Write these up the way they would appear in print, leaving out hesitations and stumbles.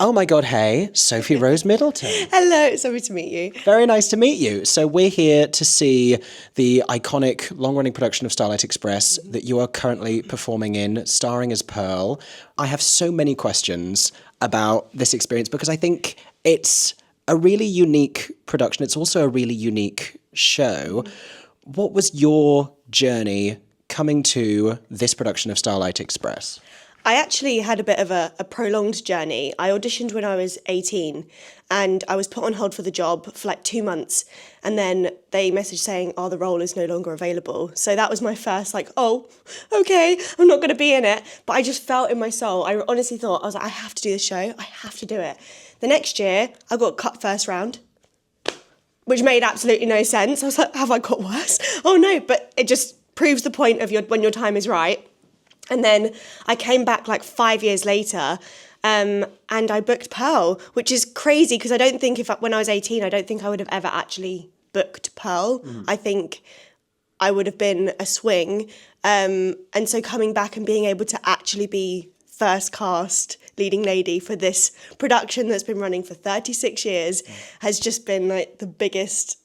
Oh my God, hey, Sophie-Rose Middleton. Hello, it's lovely to meet you. Very nice to meet you. So we're here to see the iconic long-running production of Starlight Express that you are currently performing in, starring as Pearl. I have so many questions about this experience because I think it's a really unique production. It's also a really unique show. What was your journey coming to this production of Starlight Express? I actually had a bit of a prolonged journey. I auditioned when I was 18 and I was put on hold for the job for like 2 months. And then they messaged saying, the role is no longer available. So that was my first okay, I'm not going to be in it. But I just felt in my soul, I honestly thought, I was like, I have to do this show. I have to do it. The next year, I got cut first round, which made absolutely no sense. I was like, have I got worse? Oh no, but it just proves the point of when your time is right. And then I came back 5 years later and I booked Pearl, which is crazy because I don't think when I was 18, I don't think I would have ever actually booked Pearl. I think I would have been a swing. And so coming back and being able to actually be first cast leading lady for this production that's been running for 36 years has just been the biggest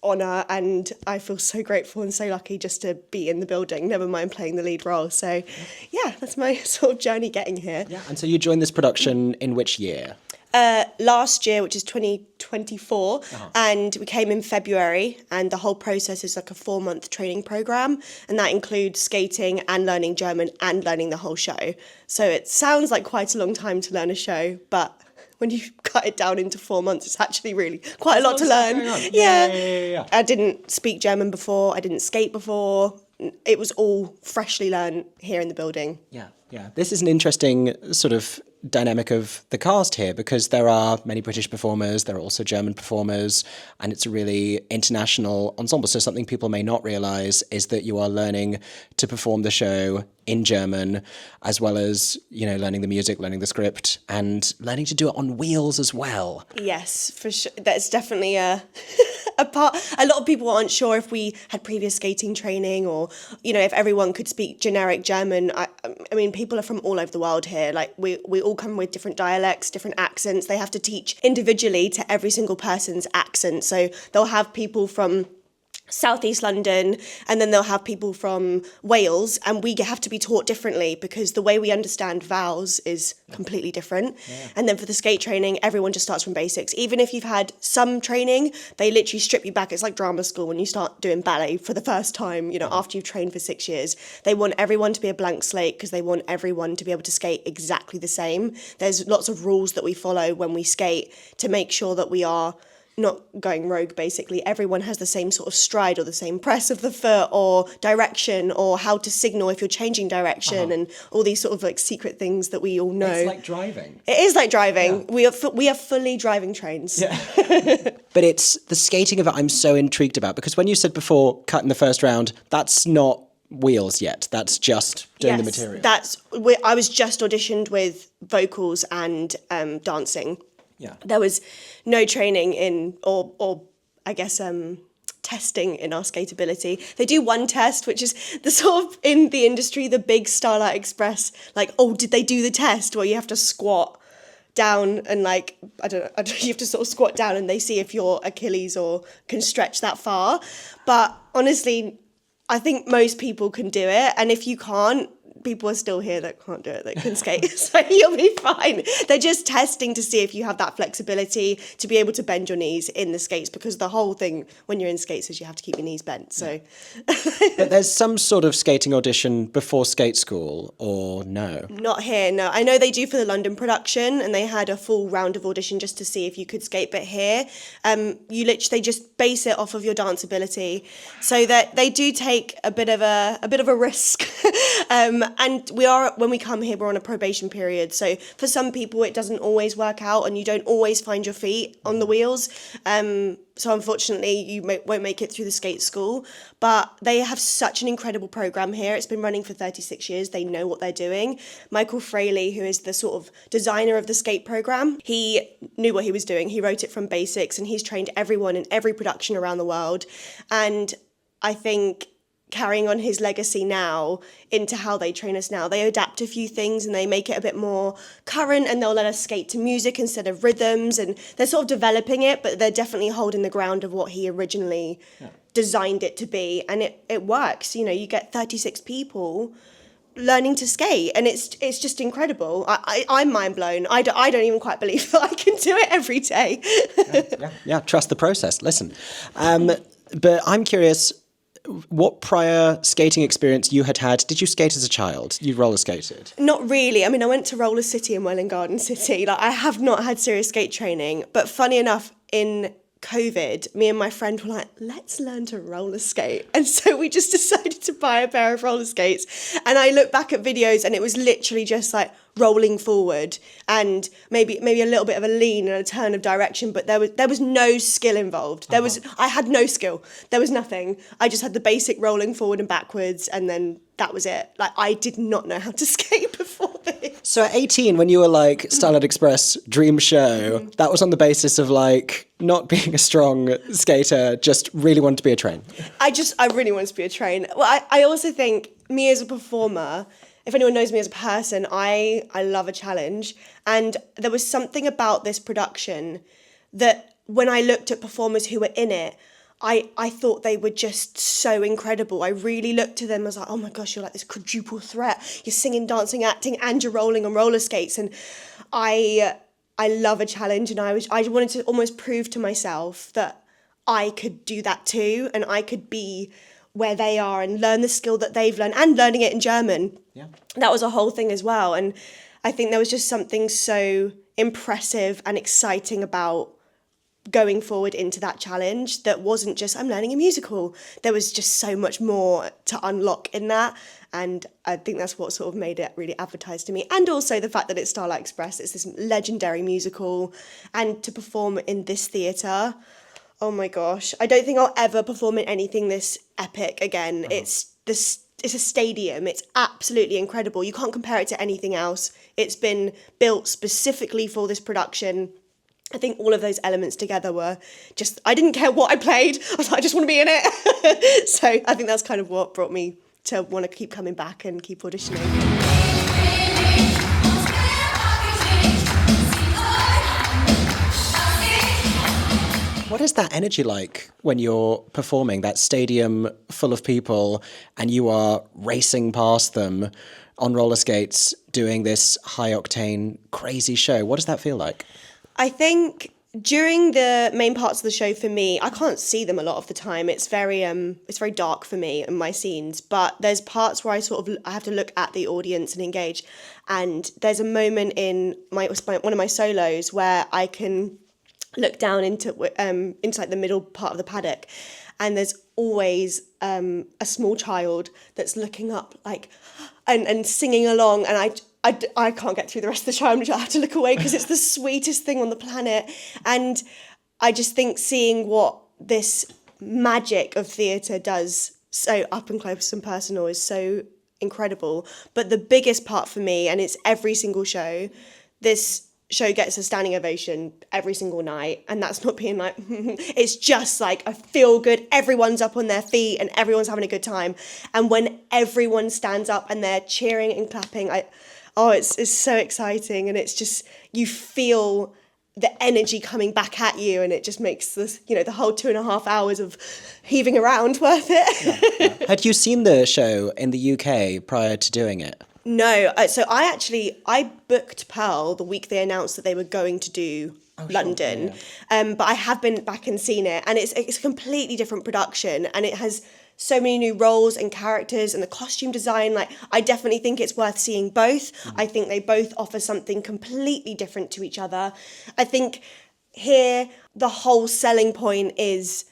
honour, and I feel so grateful and so lucky just to be in the building, never mind playing the lead role. So yeah, that's my sort of journey getting here. Yeah, and so you joined this production in which year? Last year, which is 2024, and we came in February, and the whole process is a 4-month training programme, and that includes skating and learning German and learning the whole show. So it sounds like quite a long time to learn a show, but when you cut it down into 4 months, it's actually really quite a lot to learn. Yeah. I didn't speak German before. I didn't skate before. It was all freshly learned here in the building. Yeah. This is an interesting sort of dynamic of the cast here because there are many British performers, there are also German performers, and it's a really international ensemble. So something people may not realise is that you are learning to perform the show in German, as well as, learning the music, learning the script, and learning to do it on wheels as well. Yes, for sure. That's definitely a part. A lot of people aren't sure if we had previous skating training or, if everyone could speak generic German. I mean, people are from all over the world here. We all come with different dialects, different accents. They have to teach individually to every single person's accent. So they'll have people from Southeast London, and then they'll have people from Wales, and we have to be taught differently because the way we understand vowels is completely different. And then for the skate training, everyone just starts from basics. Even if you've had some training, they literally strip you back. It's like drama school when you start doing ballet for the first time, after you've trained for 6 years. They want everyone to be a blank slate because they want everyone to be able to skate exactly the same. There's lots of rules that we follow when we skate to make sure that we are not going rogue, basically. Everyone has the same sort of stride or the same press of the foot or direction or how to signal if you're changing direction and all these sort of secret things that we all know. It's like driving. It is like driving. Yeah. We are fully driving trains. Yeah. But it's the skating of it I'm so intrigued about because when you said before, cut in the first round, that's not wheels yet. That's just doing the material. I was just auditioned with vocals and dancing. Yeah. There was no training in, or I guess, testing in our skateability. They do one test, which is the sort of, in the industry, the big Starlight Express, did they do the test where you have to squat down and I don't know, you have to sort of squat down and they see if your Achilles or can stretch that far. But honestly, I think most people can do it. And if you can't, people are still here that can't do it, that can skate, so you'll be fine. They're just testing to see if you have that flexibility to be able to bend your knees in the skates, because the whole thing when you're in skates is you have to keep your knees bent, so. But there's some sort of skating audition before skate school, or no? Not here, no. I know they do for the London production, and they had a full round of audition just to see if you could skate, but here, they just base it off of your dance ability, so that they do take a bit of a risk. And when we come here, we're on a probation period. So for some people, it doesn't always work out and you don't always find your feet on the wheels. So unfortunately, you won't make it through the skate school. But they have such an incredible program here. It's been running for 36 years. They know what they're doing. Michael Fraley, who is the sort of designer of the skate program, he knew what he was doing. He wrote it from basics and he's trained everyone in every production around the world. And I think carrying on his legacy now into how they train us now. They adapt a few things and they make it a bit more current, and they'll let us skate to music instead of rhythms, and they're sort of developing it, but they're definitely holding the ground of what he originally designed it to be, and it works. You know, you get 36 people learning to skate, and it's just incredible. I'm mind blown. I don't even quite believe that I can do it every day. Yeah, trust the process. Listen. But I'm curious, what prior skating experience you had. Did you skate as a child? You roller skated? Not really. I mean, I went to Roller City in Welwyn Garden City. Like, I have not had serious skate training. But funny enough, in COVID, me and my friend were like, let's learn to roller skate. And so we just decided to buy a pair of roller skates. And I look back at videos and it was literally just like rolling forward and maybe a little bit of a lean and a turn of direction, but there was no skill involved. I had no skill. There was nothing. I just had the basic rolling forward and backwards, and then that was it. Like, I did not know how to skate before this. So at 18, when you were like Starlight Express dream show, that was on the basis of like not being a strong skater, just really wanted to be a train. I really wanted to be a train. Well, I also think me as a performer, if anyone knows me as a person, I love a challenge. And there was something about this production that when I looked at performers who were in it, I thought they were just so incredible. I really looked to them as like, oh my gosh, you're like this quadruple threat. You're singing, dancing, acting, and you're rolling on roller skates. And I love a challenge, and I wanted to almost prove to myself that I could do that too, and I could be where they are and learn the skill that they've learned, and learning it in German. Yeah. That was a whole thing as well. And I think there was just something so impressive and exciting about going forward into that challenge that wasn't just, I'm learning a musical. There was just so much more to unlock in that. And I think that's what sort of made it really advertised to me. And also the fact that it's Starlight Express, it's this legendary musical, and to perform in this theatre, oh my gosh, I don't think I'll ever perform in anything this epic again. It's a stadium. It's absolutely incredible. You can't compare it to anything else. It's been built specifically for this production. I think all of those elements together were just, I didn't care what I played. I was like, I just want to be in it. So I think that's kind of what brought me to want to keep coming back and keep auditioning. What is that energy like when you're performing, that stadium full of people, and you are racing past them on roller skates doing this high-octane, crazy show? What does that feel like? I think during the main parts of the show, for me, I can't see them a lot of the time. It's very dark for me in my scenes, but there's parts where I have to look at the audience and engage. And there's a moment in one of my solos where I can look down into like the middle part of the paddock, and there's always a small child that's looking up like and singing along, and I can't get through the rest of the show. I have to look away because it's the sweetest thing on the planet. And I just think seeing what this magic of theatre does so up and close and personal is so incredible. But the biggest part for me, and it's every single show, this show gets a standing ovation every single night, and that's not being like it's just like a feel good, everyone's up on their feet and everyone's having a good time. And when everyone stands up and they're cheering and clapping, it's so exciting, and it's just, you feel the energy coming back at you, and it just makes this, the whole 2.5 hours of heaving around worth it. Yeah. Had you seen the show in the UK prior to doing it? No, so I booked Pearl the week they announced that they were going to do London, yeah. But I have been back and seen it, and it's a completely different production, and it has so many new roles and characters, and the costume design. Like, I definitely think it's worth seeing both. I think they both offer something completely different to each other. I think here the whole selling point is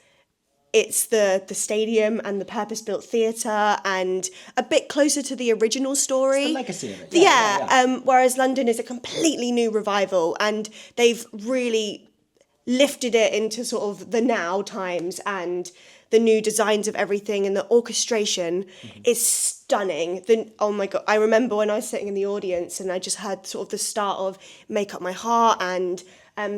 it's the stadium and the purpose-built theatre, and a bit closer to the original story. It's the legacy of it. Yeah. Whereas London is a completely new revival, and they've really lifted it into sort of the now times, and the new designs of everything, and the orchestration is stunning. Then, oh my God, I remember when I was sitting in the audience and I just heard sort of the start of Make Up My Heart and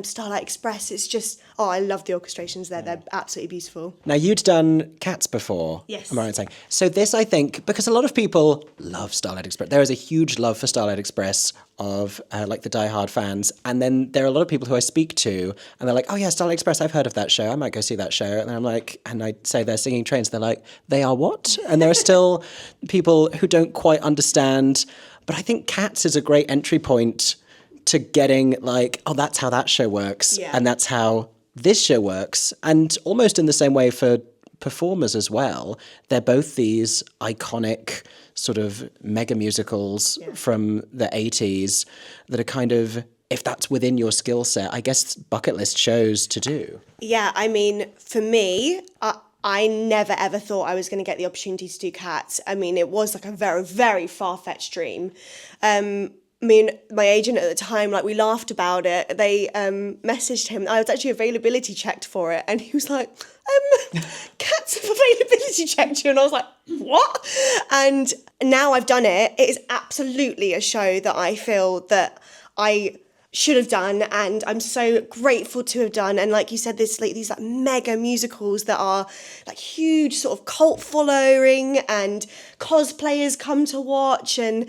Starlight Express. It's just, I love the orchestrations there. They're absolutely beautiful. Now, you'd done Cats before. Yes. Am I right in saying? So this, I think, because a lot of people love Starlight Express. There is a huge love for Starlight Express of like the diehard fans. And then there are a lot of people who I speak to and they're like, oh yeah, Starlight Express, I've heard of that show. I might go see that show. And I'm like, and I say they're singing trains. They're like, they are what? And there are still people who don't quite understand. But I think Cats is a great entry point to getting like, oh, that's how that show works. Yeah. And that's how this show works. And almost in the same way for performers as well. They're both these iconic sort of mega musicals from the 80s that are kind of, if that's within your skill set, I guess bucket list shows to do. Yeah, I mean, for me, I never ever thought I was going to get the opportunity to do Cats. I mean, it was like a very, very far-fetched dream. I mean, my agent at the time, like, we laughed about it. They messaged him. I was actually availability checked for it. And he was like, Cats have availability checked you. And I was like, what? And now I've done it. It is absolutely a show that I feel that I should have done, and I'm so grateful to have done. And like you said, these like mega musicals that are like huge sort of cult following, and cosplayers come to watch. And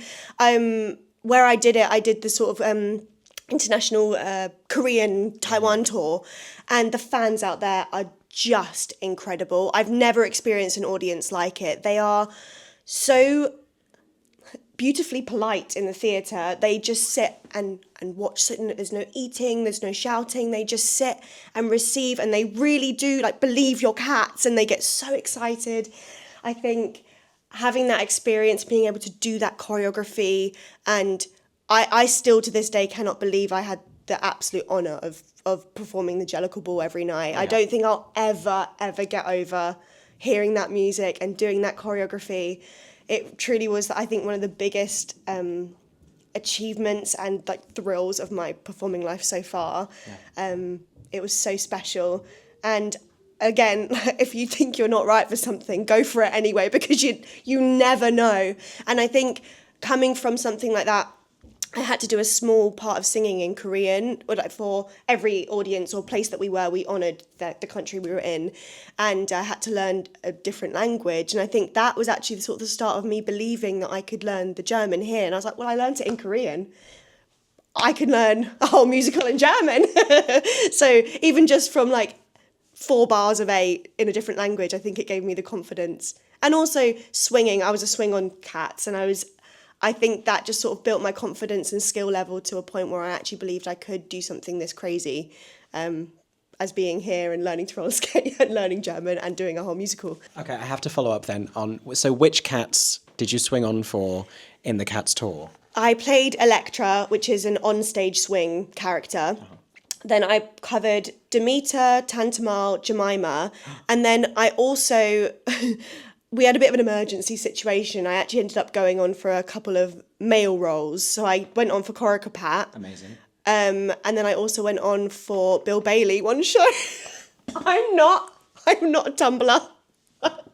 where I did it, I did the sort of international Korean Taiwan tour, and the fans out there are just incredible. I've never experienced an audience like it. They are so beautifully polite in the theatre. They just sit and watch. There's no eating, there's no shouting. They just sit and receive, and they really do like believe your Cats, and they get so excited. I think having that experience, being able to do that choreography, and I still to this day cannot believe I had the absolute honour of performing the Jellicle Ball every night. Yeah. I don't think I'll ever get over hearing that music and doing that choreography. It truly was, I think, one of the biggest achievements and like thrills of my performing life so far. Yeah. It was so special. And again, if you think you're not right for something, go for it anyway, because you never know. And I think coming from something like that, I had to do a small part of singing in Korean, or like for every audience or place that we were, we honoured the country we were in, and I had to learn a different language. And I think that was actually the sort of the start of me believing that I could learn the German here. And I was like, well, I learned it in Korean. I can learn a whole musical in German. So even just from like 4 bars of 8 in a different language, I think it gave me the confidence. And also swinging, I was a swing on Cats, and I think that just sort of built my confidence and skill level to a point where I actually believed I could do something this crazy, as being here and learning to roller skate and learning German and doing a whole musical. Okay, I have to follow up then on, so which Cats did you swing on for in the Cats tour? I played Electra, which is an onstage swing character. Uh-huh. Then I covered Demeter, Tantamale, Jemima, and then I also... we had a bit of an emergency situation. I actually ended up going on for a couple of male roles. So I went on for Corica Pat. Amazing. And then I also went on for Bill Bailey one show. I'm not a tumbler. But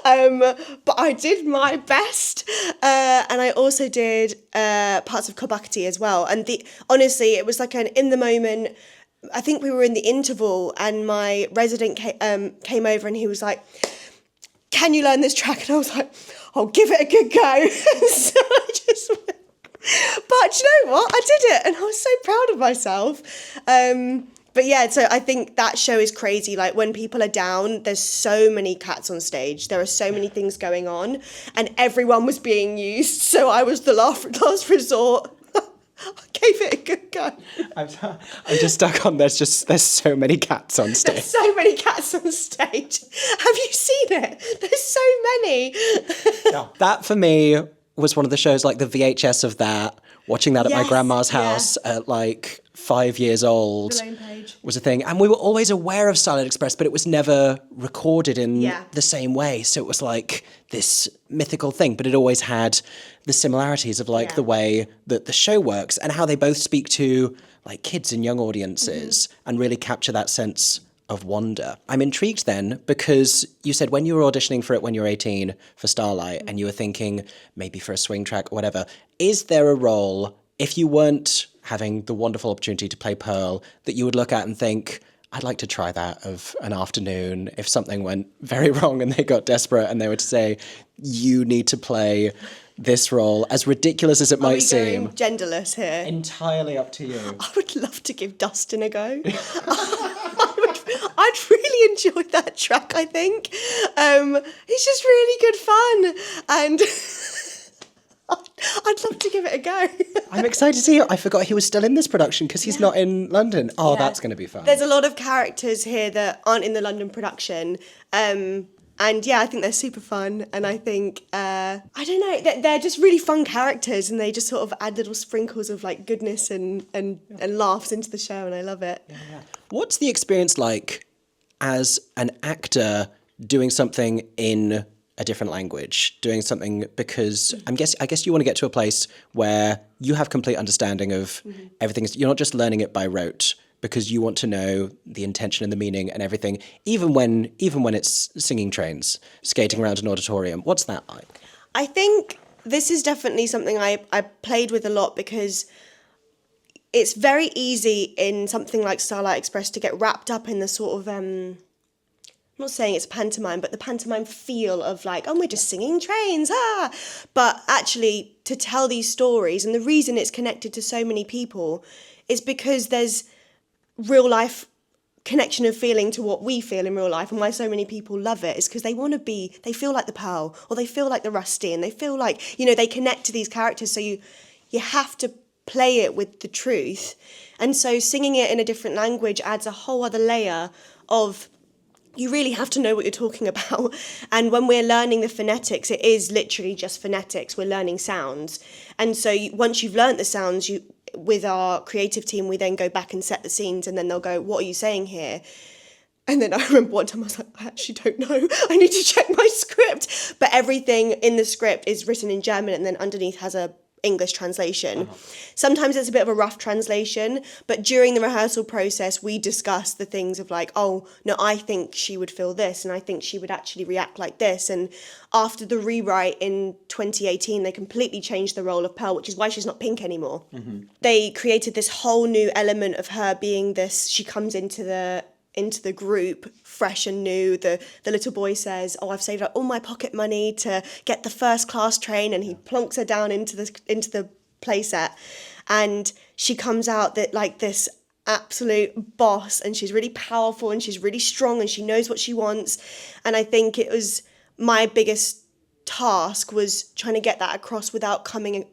I did my best. And I also did parts of Kobakti as well. And honestly, it was like an in the moment. I think we were in the interval, and my resident came over, and he was like, can you learn this track? And I was like, I'll give it a good go. So I just went. But you know what? I did it, and I was so proud of myself. But yeah, so I think that show is crazy. Like, when people are down, there's so many Cats on stage. There are so many things going on, and everyone was being used. So I was the last resort. I gave it a good go. I'm just stuck on there's so many Cats on stage. There's so many Cats on stage. Have you seen it? There's so many. Yeah. That for me was one of the shows, like the VHS of that, watching that at my grandma's house at like 5 years old was a thing. And we were always aware of Starlight Express, but it was never recorded in the same way. So it was like this mythical thing, but it always had the similarities of like the way that the show works and how they both speak to like kids and young audiences and really capture that sense of wonder. I'm intrigued then, because you said when you were auditioning for it when you were 18 for Starlight, and you were thinking maybe for a swing track or whatever, is there a role, if you weren't having the wonderful opportunity to play Pearl, that you would look at and think, I'd like to try that of an afternoon if something went very wrong and they got desperate and they were to say, you need to play this role, as ridiculous as it might seem. Are we going genderless here? Entirely up to you. I would love to give Dustin a go. I'd really enjoy that track, I think. It's just really good fun. And I'd love to give it a go. I'm excited to see you. I forgot he was still in this production because he's not in London. Oh, that's going to be fun. There's a lot of characters here that aren't in the London production. And yeah, I think they're super fun. And I think, I don't know, they're just really fun characters, and they just sort of add little sprinkles of like goodness and laughs into the show, and I love it. Yeah. What's the experience like as an actor doing something in a different language, doing something, because I guess you want to get to a place where you have complete understanding of everything. You're not just learning it by rote, because you want to know the intention and the meaning and everything, even when it's singing trains, skating around an auditorium. What's that like? I think this is definitely something I played with a lot, because it's very easy in something like Starlight Express to get wrapped up in the sort of, I'm not saying it's pantomime, but the pantomime feel of like, oh, we're just singing trains, ah! But actually, to tell these stories, and the reason it's connected to so many people is because there's real life connection of feeling to what we feel in real life, and why so many people love it is because they feel like the Pearl, or they feel like the Rusty, and they feel like, they connect to these characters, so you have to play it with the truth. And so singing it in a different language adds a whole other layer of, you really have to know what you're talking about. And when we're learning the phonetics, it is literally just phonetics. We're learning sounds. And so once you've learnt the sounds, with our creative team, we then go back and set the scenes, and then they'll go, what are you saying here? And then I remember one time I was like, I actually don't know. I need to check my script. But everything in the script is written in German, and then underneath has a English translation. Sometimes it's a bit of a rough translation, but during the rehearsal process, we discuss the things of like, oh, no, I think she would feel this, and I think she would actually react like this. And after the rewrite in 2018, they completely changed the role of Pearl, which is why she's not pink anymore. They created this whole new element of her being this, she comes into the group fresh and new. The little boy says, oh, I've saved up all my pocket money to get the first class train, and he plonks her down into the playset, and she comes out that like this absolute boss, and she's really powerful, and she's really strong, and she knows what she wants. And I think it was my biggest task was trying to get that across without coming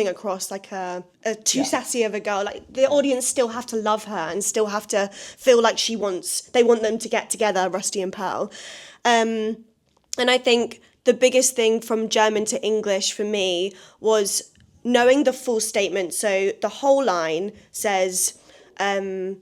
across like a too sassy of a girl. Like, the audience still have to love her and still have to feel like they want them to get together, Rusty and Pearl. And I think the biggest thing from German to English for me was knowing the full statement. So the whole line says, can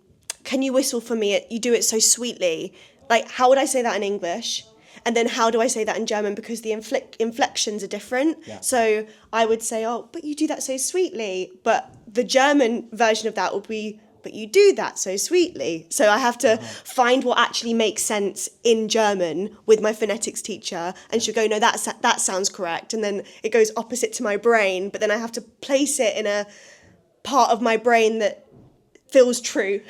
you whistle for me? You do it so sweetly. Like, how would I say that in English? And then how do I say that in German? Because the inflections are different. Yeah. So I would say, oh, but you do that so sweetly. But the German version of that would be, but you do that so sweetly. So I have to find what actually makes sense in German with my phonetics teacher. And she'll go, no, that sounds correct. And then it goes opposite to my brain. But then I have to place it in a part of my brain that feels true.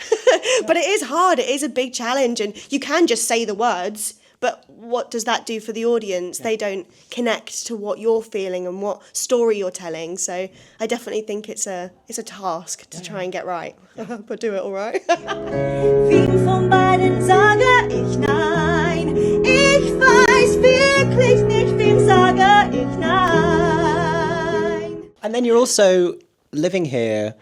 But it is hard. It is a big challenge. And you can just say the words, but what does that do for the audience? They don't connect to what you're feeling and what story you're telling. So I definitely think it's a task to try and get right. But do it all right. Wem von beiden sage ich nein? Ich weiß wirklich nicht, wem sage ich nein? And then you're also living here,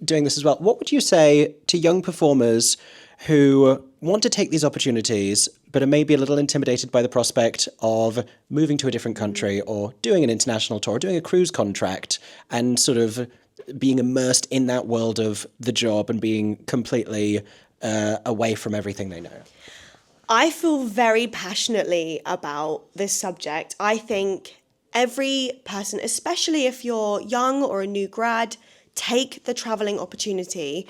doing this as well. What would you say to young performers who want to take these opportunities but are maybe a little intimidated by the prospect of moving to a different country or doing an international tour, doing a cruise contract, and sort of being immersed in that world of the job and being completely away from everything they know? I feel very passionately about this subject. I think every person, especially if you're young or a new grad, take the travelling opportunity.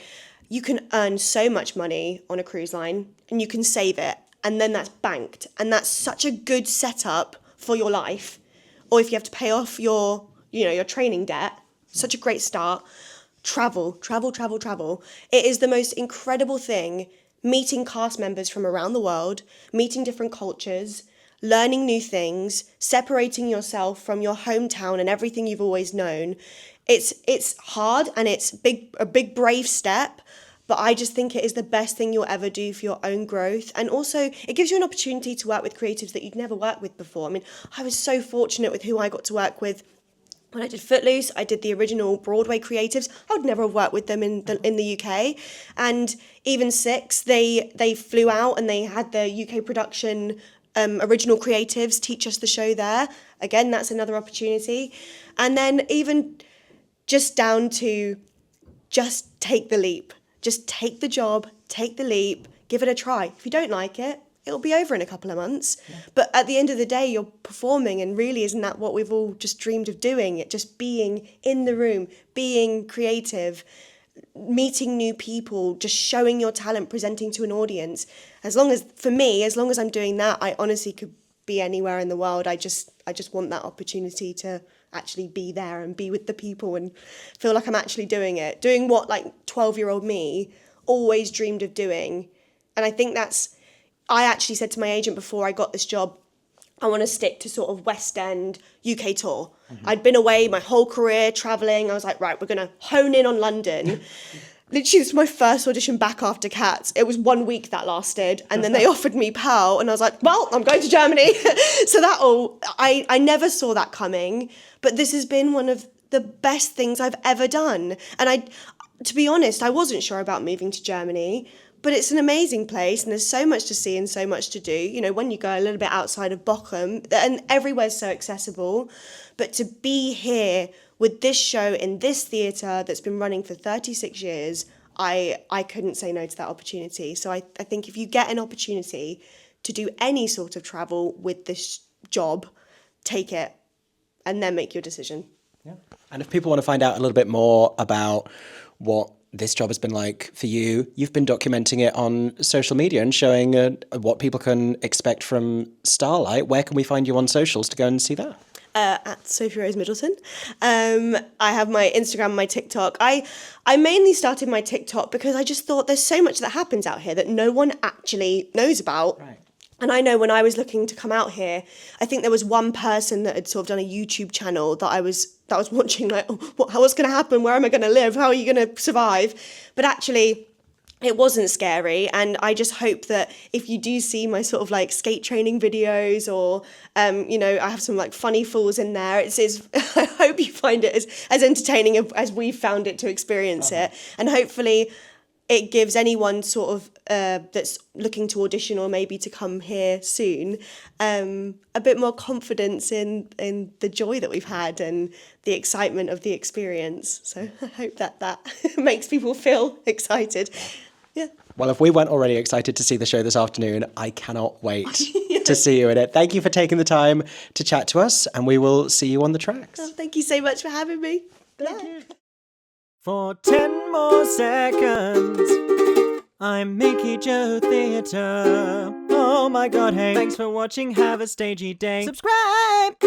you can earn so much money on a cruise line and you can save it, and then that's banked, and that's such a good setup for your life. Or if you have to pay off your training debt, such a great start. Travel. It is the most incredible thing, meeting cast members from around the world, meeting different cultures, learning new things, separating yourself from your hometown and everything you've always known. It's hard, and it's a big brave step, but I just think it is the best thing you'll ever do for your own growth. And also, it gives you an opportunity to work with creatives that you'd never worked with before. I mean, I was so fortunate with who I got to work with. When I did Footloose, I did the original Broadway creatives. I would never have worked with them in the UK. And even Six, they flew out and they had the UK production original creatives teach us the show there. Again, that's another opportunity. And then even just down to just take the leap. Just take the job, take the leap, give it a try. If you don't like it, it'll be over in a couple of months. Yeah. But at the end of the day, you're performing, and really, isn't that what we've all just dreamed of doing? It just being in the room, being creative, meeting new people, just showing your talent, presenting to an audience. For me, as long as I'm doing that, I honestly could be anywhere in the world. I just want that opportunity to actually be there and be with the people and feel like I'm actually doing it. Doing what 12-year-old me always dreamed of doing. And I think I actually said to my agent before I got this job, I want to stick to sort of West End UK tour. Mm-hmm. I'd been away my whole career travelling. I was like, right, we're going to hone in on London. Literally, this was my first audition back after Cats. It was 1 week that lasted, and then they offered me Pearl, and I was like, well, I'm going to Germany. So I never saw that coming, but this has been one of the best things I've ever done. And to be honest, I wasn't sure about moving to Germany, but it's an amazing place, and there's so much to see and so much to do. You know, when you go a little bit outside of Bochum, and everywhere's so accessible, but to be here with this show in this theatre that's been running for 36 years, I couldn't say no to that opportunity. So I think if you get an opportunity to do any sort of travel with this job, take it and then make your decision. Yeah. And if people want to find out a little bit more about what this job has been like for you, you've been documenting it on social media and showing what people can expect from Starlight. Where can we find you on socials to go and see that? At Sophie-Rose Middleton. I have my Instagram, my TikTok. I mainly started my TikTok because I just thought there's so much that happens out here that no one actually knows about. Right. And I know when I was looking to come out here, I think there was one person that had sort of done a YouTube channel that I was watching, like, what's going to happen? Where am I going to live? How are you going to survive? But actually, it wasn't scary, and I just hope that if you do see my sort of skate training videos, or I have some funny falls in there. I hope you find it as entertaining as we've found it to experience it, and hopefully it gives anyone sort of that's looking to audition or maybe to come here soon a bit more confidence in the joy that we've had and the excitement of the experience. So I hope that makes people feel excited. Yeah. Well, if we weren't already excited to see the show this afternoon, I cannot wait to see you in it. Thank you for taking the time to chat to us, and we will see you on the tracks. Oh, thank you so much for having me. Thank you. For 10 more seconds, I'm MickeyJoTheatre. Oh my God, hey. Thanks for watching. Have a stagey day. Subscribe!